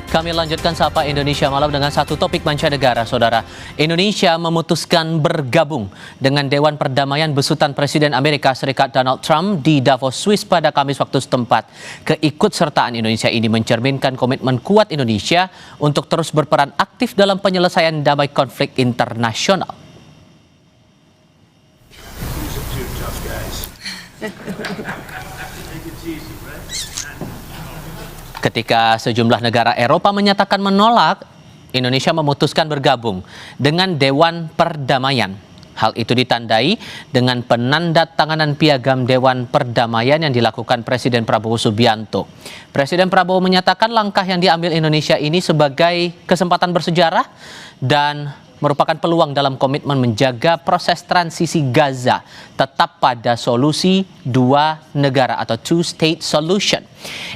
Kami lanjutkan Sapa Indonesia Malam dengan satu topik mancanegara, Saudara. Indonesia memutuskan bergabung dengan Dewan Perdamaian besutan Presiden Amerika Serikat Donald Trump di Davos, Swiss pada Kamis waktu setempat. Keikutsertaan Indonesia ini mencerminkan komitmen kuat Indonesia untuk terus berperan aktif dalam penyelesaian damai konflik internasional. Ketika sejumlah negara Eropa menyatakan menolak, Indonesia memutuskan bergabung dengan Dewan Perdamaian. Hal itu ditandai dengan penandatanganan piagam Dewan Perdamaian yang dilakukan Presiden Prabowo Subianto. Presiden Prabowo menyatakan langkah yang diambil Indonesia ini sebagai kesempatan bersejarah dan merupakan peluang dalam komitmen menjaga proses transisi Gaza tetap pada solusi dua negara atau two-state solution.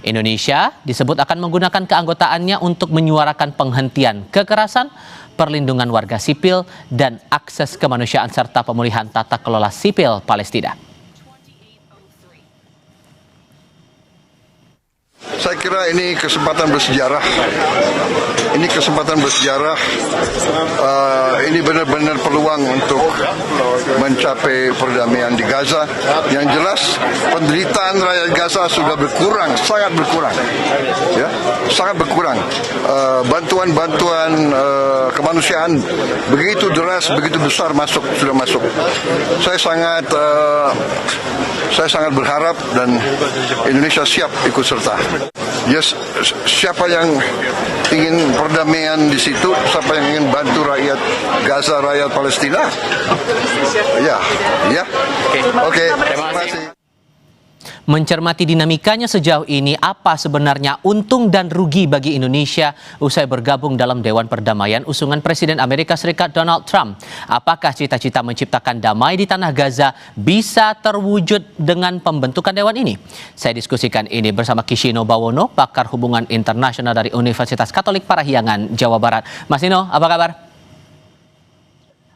Indonesia disebut akan menggunakan keanggotaannya untuk menyuarakan penghentian kekerasan, perlindungan warga sipil, dan akses kemanusiaan serta pemulihan tata kelola sipil Palestina. Saya kira ini kesempatan bersejarah. Ini kesempatan bersejarah. Ini benar-benar peluang untuk mencapai perdamaian di Gaza. Yang jelas penderitaan rakyat Gaza sudah berkurang, sangat berkurang, ya, sangat berkurang. Bantuan-bantuan kemanusiaan begitu deras, begitu besar sudah masuk. Saya sangat berharap dan Indonesia siap ikut serta. Yes, siapa yang ingin perdamaian di situ, siapa yang ingin bantu rakyat Gaza, rakyat Palestina? Ya. Oke. Terima kasih. Mencermati dinamikanya sejauh ini, apa sebenarnya untung dan rugi bagi Indonesia usai bergabung dalam Dewan Perdamaian usungan Presiden Amerika Serikat Donald Trump? Apakah cita-cita menciptakan damai di Tanah Gaza bisa terwujud dengan pembentukan Dewan ini? Saya diskusikan ini bersama Kishino Bawono, pakar hubungan internasional dari Universitas Katolik Parahyangan, Jawa Barat. Mas Nino, apa kabar?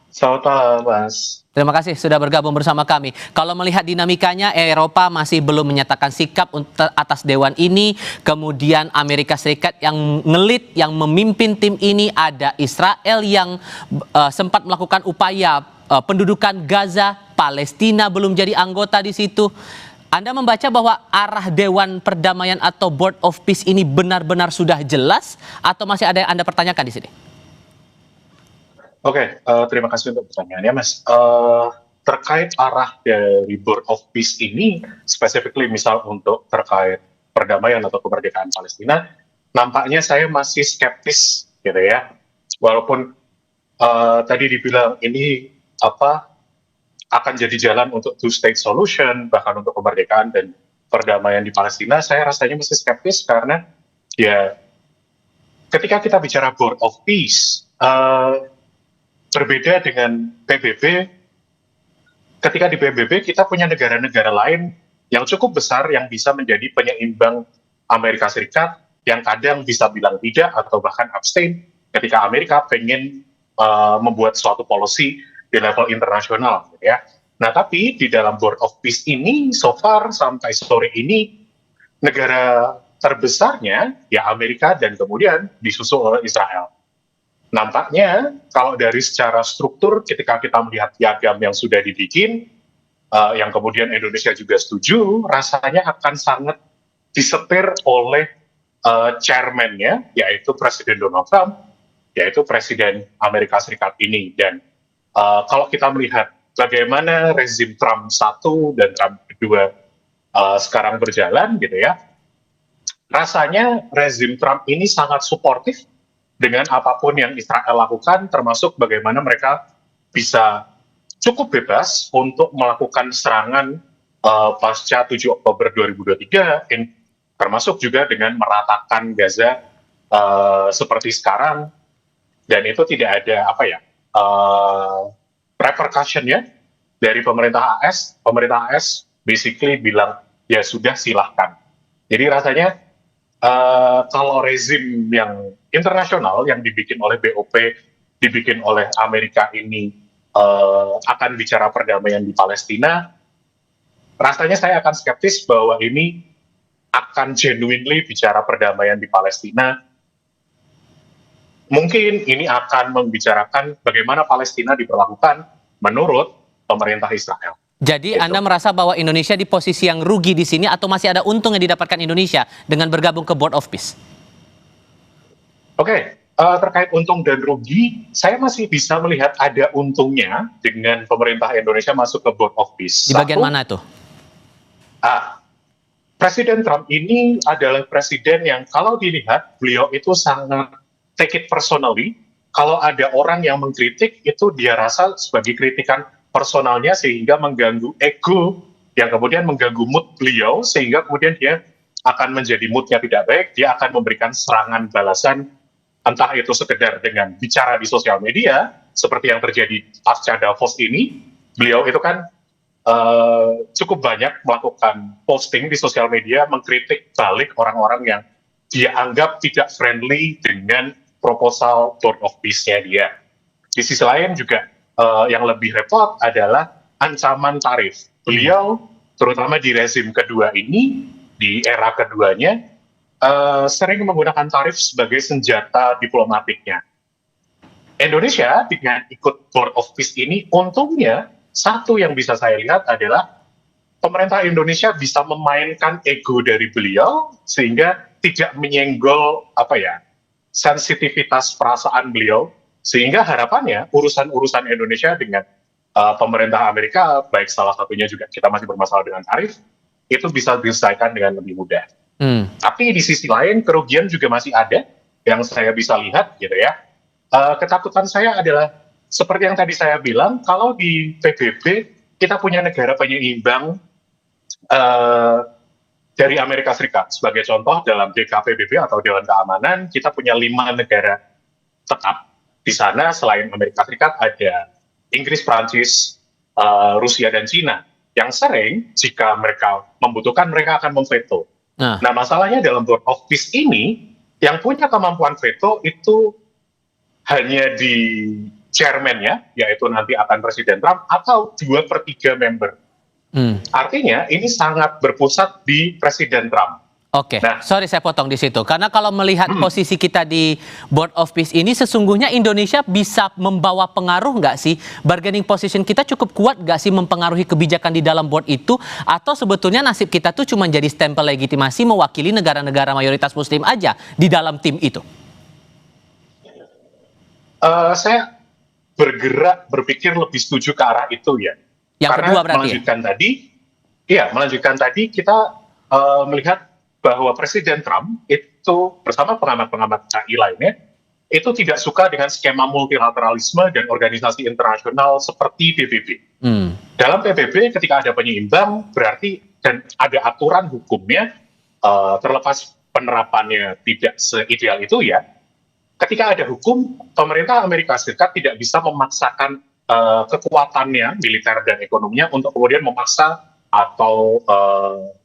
Selamat malam, Mas. Terima kasih sudah bergabung bersama kami. Kalau melihat dinamikanya, Eropa masih belum menyatakan sikap atas Dewan ini. Kemudian Amerika Serikat yang ngelit, yang memimpin tim ini. Ada Israel yang sempat melakukan upaya pendudukan Gaza. Palestina belum jadi anggota di situ. Anda membaca bahwa arah Dewan Perdamaian atau Board of Peace ini benar-benar sudah jelas? Atau masih ada yang Anda pertanyakan di sini? Oke, terima kasih untuk pertanyaannya, Mas. Terkait arah dari Board of Peace ini, specifically misal untuk terkait perdamaian atau kemerdekaan Palestina, nampaknya saya masih skeptis, gitu ya. Walaupun tadi dibilang ini akan jadi jalan untuk two-state solution, bahkan untuk kemerdekaan dan perdamaian di Palestina, saya rasanya masih skeptis karena ya ketika kita bicara Board of Peace, berbeda dengan PBB, ketika di PBB kita punya negara-negara lain yang cukup besar yang bisa menjadi penyeimbang Amerika Serikat yang kadang bisa bilang tidak atau bahkan abstain ketika Amerika pengen membuat suatu policy di level internasional, gitu ya. Nah, tapi di dalam Board of Peace ini, so far sampai sore ini, negara terbesarnya ya Amerika dan kemudian disusul oleh Israel. Nampaknya kalau dari secara struktur ketika kita melihat piagam yang sudah dibikin, yang kemudian Indonesia juga setuju, rasanya akan sangat disetir oleh chairman-nya, yaitu Presiden Donald Trump, yaitu Presiden Amerika Serikat ini. Dan kalau kita melihat bagaimana rezim Trump 1 dan Trump 2 sekarang berjalan, gitu ya, rasanya rezim Trump ini sangat suportif dengan apapun yang Israel lakukan, termasuk bagaimana mereka bisa cukup bebas untuk melakukan serangan pasca 7 Oktober 2023, termasuk juga dengan meratakan Gaza seperti sekarang, dan itu tidak ada repercussion-nya dari pemerintah AS. Pemerintah AS basically bilang, ya sudah silahkan. Jadi rasanya kalau rezim yang internasional yang dibikin oleh BOP, dibikin oleh Amerika ini akan bicara perdamaian di Palestina, rasanya saya akan skeptis bahwa ini akan genuinely bicara perdamaian di Palestina mungkin ini akan membicarakan bagaimana Palestina diperlakukan menurut pemerintah Israel. Jadi Gitu. Anda merasa bahwa Indonesia di posisi yang rugi di sini atau masih ada untung yang didapatkan Indonesia dengan bergabung ke Board of Peace? Oke, terkait untung dan rugi, saya masih bisa melihat ada untungnya dengan pemerintah Indonesia masuk ke Board of Peace. Di bagian Satu, mana itu? Presiden Trump ini adalah presiden yang kalau dilihat, beliau itu sangat take it personally. Kalau ada orang yang mengkritik, itu dia rasa sebagai kritikan personalnya sehingga mengganggu ego, yang kemudian mengganggu mood beliau, sehingga kemudian dia akan menjadi moodnya tidak baik, dia akan memberikan serangan balasan, entah itu sekedar dengan bicara di sosial media, seperti yang terjadi pasca Davos ini. Beliau itu kan cukup banyak melakukan posting di sosial media mengkritik balik orang-orang yang dia anggap tidak friendly dengan proposal Board of Peace-nya dia. Di sisi lain juga yang lebih repot adalah ancaman tarif. Beliau, terutama di rezim kedua ini, di era keduanya, sering menggunakan tarif sebagai senjata diplomatiknya. Indonesia dengan ikut Board of Peace ini, untungnya satu yang bisa saya lihat adalah pemerintah Indonesia bisa memainkan ego dari beliau sehingga tidak menyenggol sensitivitas perasaan beliau, sehingga harapannya urusan-urusan Indonesia dengan pemerintah Amerika, baik salah satunya juga kita masih bermasalah dengan tarif, itu bisa diselesaikan dengan lebih mudah. Tapi di sisi lain kerugian juga masih ada yang saya bisa lihat gitu ya. Ketakutan saya adalah seperti yang tadi saya bilang, kalau di PBB kita punya negara penyeimbang dari Amerika Serikat. Sebagai contoh dalam DKPBB atau Dewan Keamanan, kita punya 5 negara tetap. Di sana selain Amerika Serikat ada Inggris, Prancis, Rusia, dan Cina. Yang sering jika mereka membutuhkan mereka akan memveto. Nah, masalahnya dalam Board of Peace ini, yang punya kemampuan veto itu hanya di chairman-nya, yaitu nanti akan Presiden Trump, atau 2/3 member. Artinya ini sangat berpusat di Presiden Trump. Oke, sorry saya potong di situ. Karena kalau melihat posisi kita di Board of Peace ini, sesungguhnya Indonesia bisa membawa pengaruh nggak sih? Bargaining position kita cukup kuat nggak sih mempengaruhi kebijakan di dalam board itu? Atau sebetulnya nasib kita tuh cuma jadi stempel legitimasi mewakili negara-negara mayoritas muslim aja di dalam tim itu? Saya berpikir lebih setuju ke arah itu ya. Yang Karena kedua berarti melanjutkan tadi kita melihat bahwa Presiden Trump itu bersama pengamat-pengamat KI lainnya itu tidak suka dengan skema multilateralisme dan organisasi internasional seperti PBB. Dalam PBB ketika ada penyeimbang berarti dan ada aturan hukumnya, terlepas penerapannya tidak seideal itu ya. Ketika ada hukum, pemerintah Amerika Serikat tidak bisa memaksakan kekuatannya, militer dan ekonominya untuk kemudian memaksa atau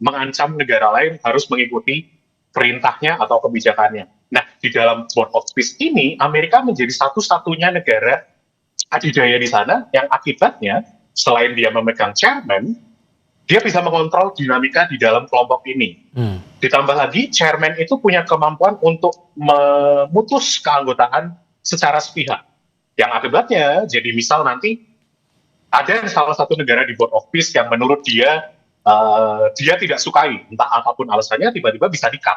mengancam negara lain harus mengikuti perintahnya atau kebijakannya. Nah, di dalam Board of Peace ini, Amerika menjadi satu-satunya negara adidaya di sana yang akibatnya, selain dia memegang chairman, dia bisa mengontrol dinamika di dalam kelompok ini. Ditambah lagi, chairman itu punya kemampuan untuk memutus keanggotaan secara sepihak. Yang akibatnya, jadi misal nanti ada salah satu negara di Board of Peace yang menurut dia tidak sukai, entah apapun alasannya, tiba-tiba bisa di-cut.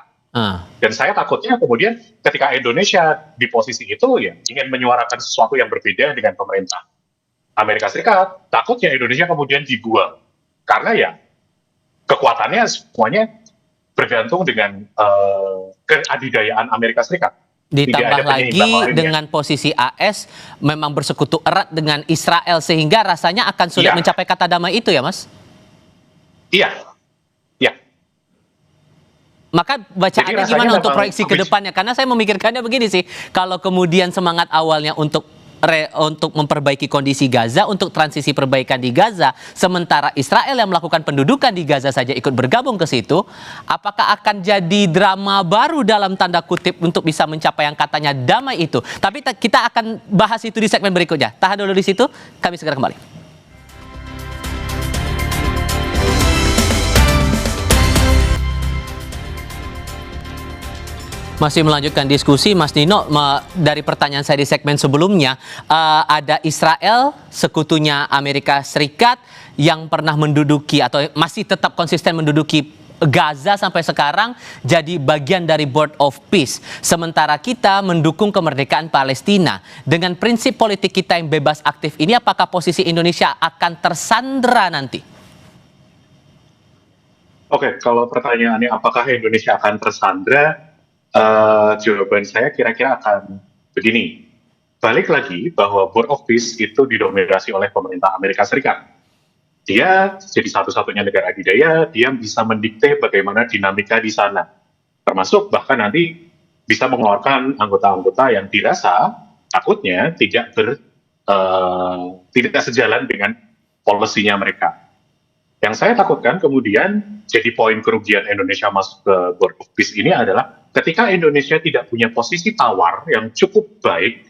Dan saya takutnya kemudian ketika Indonesia di posisi itu ya ingin menyuarakan sesuatu yang berbeda dengan pemerintah Amerika Serikat, takutnya Indonesia kemudian dibuang. Karena ya kekuatannya semuanya bergantung dengan keadidayaan Amerika Serikat. Ditambah lagi dengan posisi AS memang bersekutu erat dengan Israel sehingga rasanya akan sulit mencapai kata damai itu ya Mas? Iya. Maka bacaannya gimana untuk proyeksi ke depannya? Karena saya memikirkannya begini sih, kalau kemudian semangat awalnya untuk memperbaiki kondisi Gaza, untuk transisi perbaikan di Gaza, sementara Israel yang melakukan pendudukan di Gaza saja ikut bergabung ke situ, apakah akan jadi drama baru dalam tanda kutip untuk bisa mencapai yang katanya damai itu? Tapi kita akan bahas itu di segmen berikutnya. Tahan dulu di situ, kami segera kembali. Masih melanjutkan diskusi, Mas Nino, dari pertanyaan saya di segmen sebelumnya, ada Israel, sekutunya Amerika Serikat, yang pernah menduduki atau masih tetap konsisten menduduki Gaza sampai sekarang, jadi bagian dari Board of Peace. Sementara kita mendukung kemerdekaan Palestina. Dengan prinsip politik kita yang bebas aktif ini, apakah posisi Indonesia akan tersandra nanti? Oke, kalau pertanyaannya apakah Indonesia akan tersandra, jawaban saya kira-kira akan begini. Balik lagi bahwa Board of Peace itu didominasi oleh pemerintah Amerika Serikat. Dia jadi satu-satunya negara adidaya, dia bisa mendikte bagaimana dinamika di sana. Termasuk bahkan nanti bisa mengeluarkan anggota-anggota yang dirasa takutnya tidak sejalan dengan polisinya mereka. Yang saya takutkan kemudian jadi poin kerugian Indonesia masuk ke Board of Peace ini adalah ketika Indonesia tidak punya posisi tawar yang cukup baik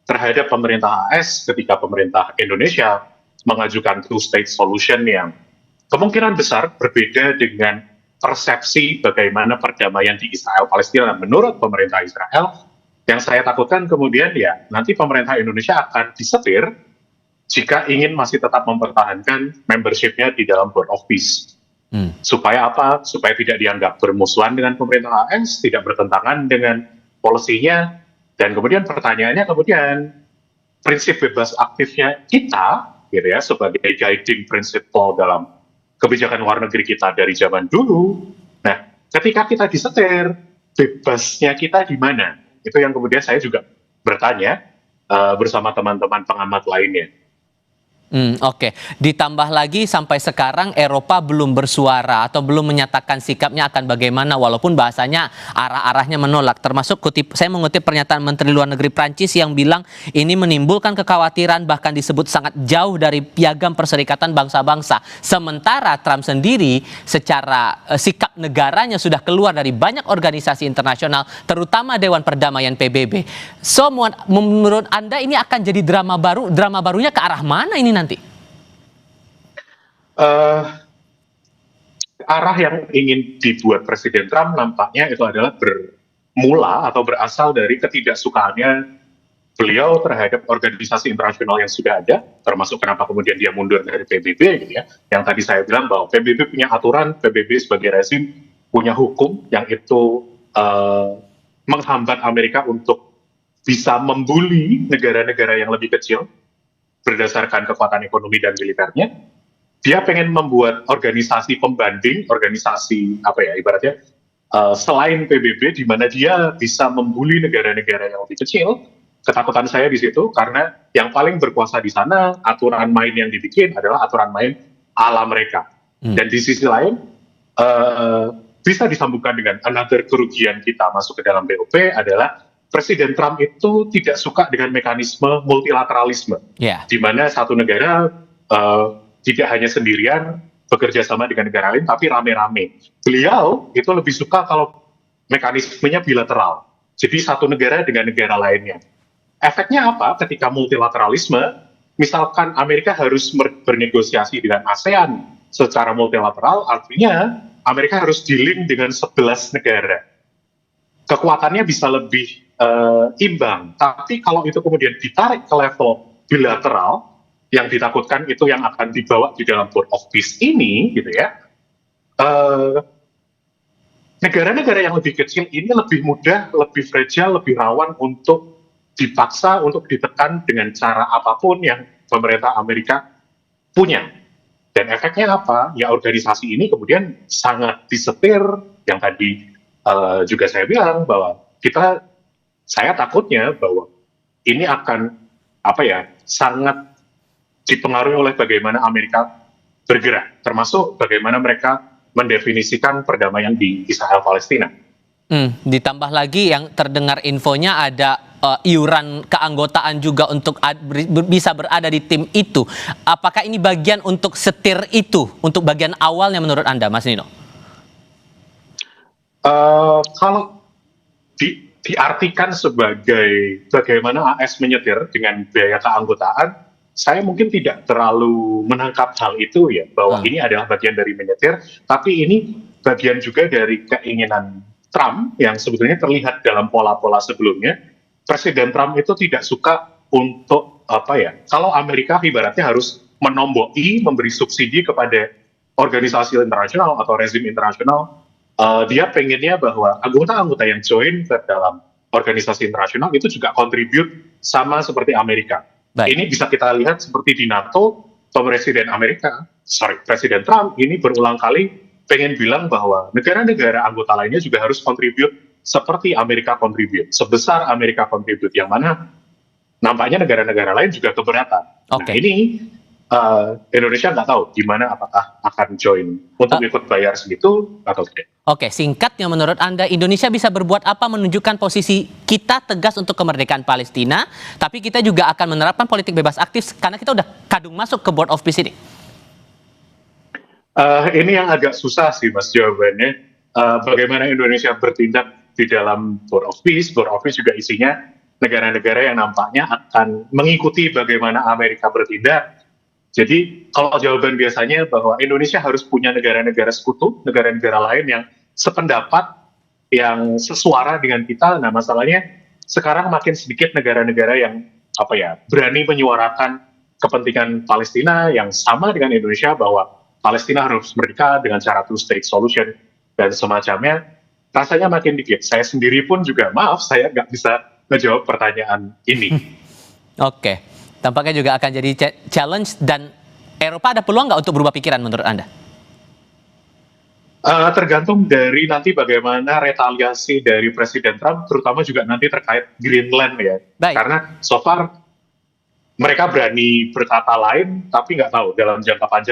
terhadap pemerintah AS ketika pemerintah Indonesia mengajukan two-state solution yang kemungkinan besar berbeda dengan persepsi bagaimana perdamaian di Israel-Palestina menurut pemerintah Israel, yang saya takutkan kemudian ya nanti pemerintah Indonesia akan disetir jika ingin masih tetap mempertahankan membership-nya di dalam Board of Peace. Supaya apa? Supaya tidak dianggap bermusuhan dengan pemerintah AS, tidak bertentangan dengan polisinya, dan kemudian pertanyaannya kemudian prinsip bebas aktifnya kita, gitu ya, sebagai guiding principle dalam kebijakan luar negeri kita dari zaman dulu. Nah, ketika kita disetir, bebasnya kita di mana? Itu yang kemudian saya juga bertanya bersama teman-teman pengamat lainnya. Oke. Ditambah lagi sampai sekarang Eropa belum bersuara atau belum menyatakan sikapnya akan bagaimana, walaupun bahasanya arah-arahnya menolak. Termasuk saya mengutip pernyataan Menteri Luar Negeri Prancis yang bilang ini menimbulkan kekhawatiran, bahkan disebut sangat jauh dari piagam Perserikatan Bangsa-Bangsa. Sementara Trump sendiri secara sikap negaranya sudah keluar dari banyak organisasi internasional, terutama Dewan Perdamaian PBB. So, menurut Anda ini akan jadi drama baru? Drama barunya ke arah mana ini nanti? Arah yang ingin dibuat Presiden Trump nampaknya itu adalah bermula atau berasal dari ketidaksukaannya beliau terhadap organisasi internasional yang sudah ada, termasuk kenapa kemudian dia mundur dari PBB, gitu ya. Yang tadi saya bilang bahwa PBB punya aturan, PBB sebagai rezim punya hukum yang itu menghambat Amerika untuk bisa membuli negara-negara yang lebih kecil berdasarkan kekuatan ekonomi dan militernya. Dia pengen membuat organisasi pembanding, organisasi ibaratnya selain PBB, di mana dia bisa membuli negara-negara yang lebih kecil. Ketakutan saya di situ karena yang paling berkuasa di sana, aturan main yang dibikin adalah aturan main ala mereka. Dan di sisi lain bisa disambungkan dengan another kerugian kita masuk ke dalam BOP adalah Presiden Trump itu tidak suka dengan mekanisme multilateralisme, di mana satu negara tidak hanya sendirian bekerja sama dengan negara lain, tapi rame-rame. Beliau itu lebih suka kalau mekanismenya bilateral, jadi satu negara dengan negara lainnya. Efeknya apa ketika multilateralisme? Misalkan Amerika harus bernegosiasi dengan ASEAN secara multilateral, artinya Amerika harus dealing dengan 11 negara. Kekuatannya bisa lebih imbang, tapi kalau itu kemudian ditarik ke level bilateral, yang ditakutkan itu yang akan dibawa di dalam Board of Peace ini, gitu ya. Negara-negara yang lebih kecil ini lebih mudah, lebih fragile, lebih rawan untuk dipaksa, untuk ditekan dengan cara apapun yang pemerintah Amerika punya. Dan efeknya apa? Ya organisasi ini kemudian sangat disetir, yang tadi juga saya bilang bahwa saya takutnya bahwa ini akan sangat dipengaruhi oleh bagaimana Amerika bergerak, termasuk bagaimana mereka mendefinisikan perdamaian di Israel-Palestina. Ditambah lagi yang terdengar infonya ada iuran keanggotaan juga untuk bisa berada di tim itu. Apakah ini bagian untuk setir itu, untuk bagian awalnya menurut Anda, Mas Nino? Kalau diartikan sebagai bagaimana AS menyetir dengan biaya keanggotaan, saya mungkin tidak terlalu menangkap hal itu ya, bahwa ini adalah bagian dari menyetir, tapi ini bagian juga dari keinginan Trump yang sebetulnya terlihat dalam pola-pola sebelumnya, Presiden Trump itu tidak suka untuk kalau Amerika ibaratnya harus menomboki, memberi subsidi kepada organisasi internasional atau rezim internasional, dia pengennya bahwa anggota-anggota yang join ke dalam organisasi internasional itu juga kontribut sama seperti Amerika. Baik. Ini bisa kita lihat seperti di NATO, Presiden Trump ini berulang kali pengen bilang bahwa negara-negara anggota lainnya juga harus kontribut seperti Amerika kontribut, sebesar Amerika kontribut, yang mana nampaknya negara-negara lain juga keberatan. Oke. Nah, ini Indonesia nggak tahu gimana, apakah akan join untuk ikut bayar segitu atau tidak. Oke, singkatnya menurut Anda Indonesia bisa berbuat apa menunjukkan posisi kita tegas untuk kemerdekaan Palestina, tapi kita juga akan menerapkan politik bebas aktif karena kita udah kadung masuk ke Board of Peace ini? Ini yang agak susah sih Mas jawabannya. Bagaimana Indonesia bertindak di dalam Board of Peace. Board of Peace juga isinya negara-negara yang nampaknya akan mengikuti bagaimana Amerika bertindak. Jadi kalau jawaban biasanya bahwa Indonesia harus punya negara-negara sekutu, negara-negara lain yang sependapat, yang sesuara dengan kita. Nah, masalahnya sekarang makin sedikit negara-negara yang berani menyuarakan kepentingan Palestina yang sama dengan Indonesia, bahwa Palestina harus merdeka dengan cara two-state solution dan semacamnya. Rasanya makin dikit. Saya sendiri pun juga, saya nggak bisa menjawab pertanyaan ini. Oke, tampaknya juga akan jadi challenge, dan Eropa ada peluang nggak untuk berubah pikiran menurut Anda? Tergantung dari nanti bagaimana retaliasi dari Presiden Trump, terutama juga nanti terkait Greenland ya. Baik. Karena so far mereka berani berkata lain, tapi nggak tahu dalam jangka panjang